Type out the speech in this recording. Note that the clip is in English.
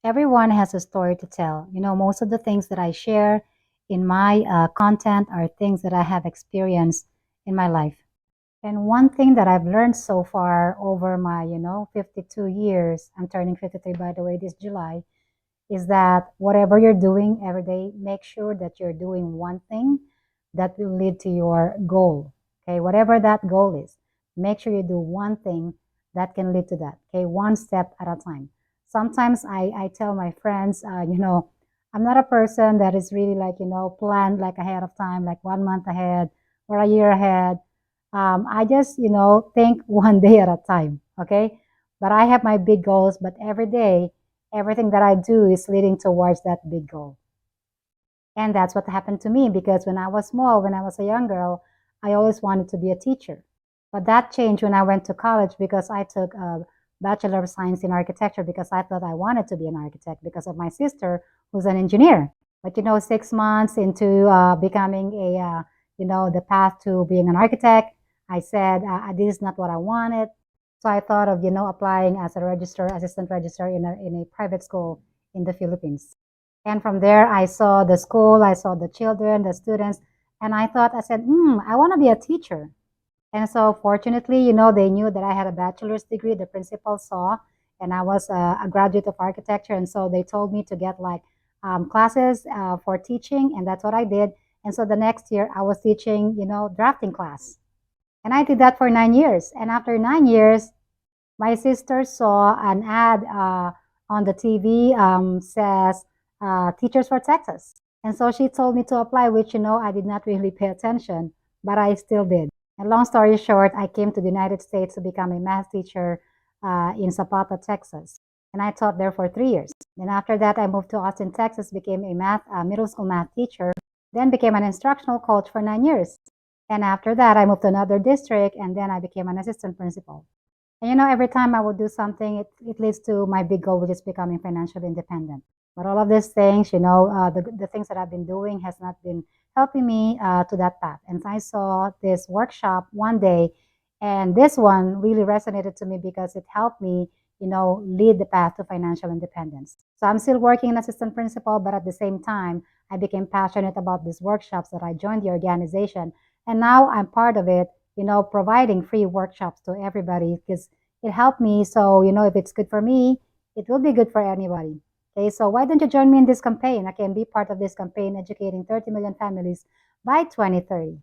Everyone has a story to tell. Most of the things that I share in my content are things that I have experienced in my life. And one thing that I've learned so far over my, 52 years, I'm turning 53 by the way this July, is that whatever you're doing every day, make sure that you're doing one thing that will lead to your goal. Okay, whatever that goal is, make sure you do one thing that can lead to that. Okay, one step at a time. Sometimes I tell my friends, I'm not a person that is really like, planned like ahead of time, like 1 month ahead or a year ahead. I just, think one day at a time. Okay, but I have my big goals, but every day everything that I do is leading towards that big goal. And that's what happened to me because when I was small, when I was a young girl, I always wanted to be a teacher. But that changed when I went to college because I took a Bachelor of Science in Architecture because I thought I wanted to be an architect because of my sister who's an engineer. But 6 months into becoming the path to being an architect, I said this is not what I wanted. So I thought of, applying as a assistant registrar in a private school in the Philippines. And from there, I saw the school, I saw the children, the students, and I said, I want to be a teacher. And so fortunately, they knew that I had a bachelor's degree. The principal saw, and I was a graduate of architecture. And so they told me to get like classes for teaching, and that's what I did. And so the next year, I was teaching, drafting class. And I did that for 9 years. And after 9 years, my sister saw an ad on the TV says Teachers for Texas. And so she told me to apply, which, I did not really pay attention, but I still did. And long story short, I came to the United States to become a math teacher in Zapata, Texas. And I taught there for 3 years. Then after that, I moved to Austin, Texas, became a middle school math teacher, then became an instructional coach for 9 years. And after that, I moved to another district, and then I became an assistant principal. And every time I would do something, it leads to my big goal, which is becoming financially independent. But all of these things, the things that I've been doing has not been helping me to that path. And I saw this workshop one day, and this one really resonated to me because it helped me, lead the path to financial independence. So I'm still working in assistant principal, but at the same time, I became passionate about these workshops that I joined the organization. And now I'm part of it, providing free workshops to everybody because it helped me. So, if it's good for me, it will be good for anybody. Okay, so why don't you join me in this campaign? I can be part of this campaign educating 30 million families by 2030.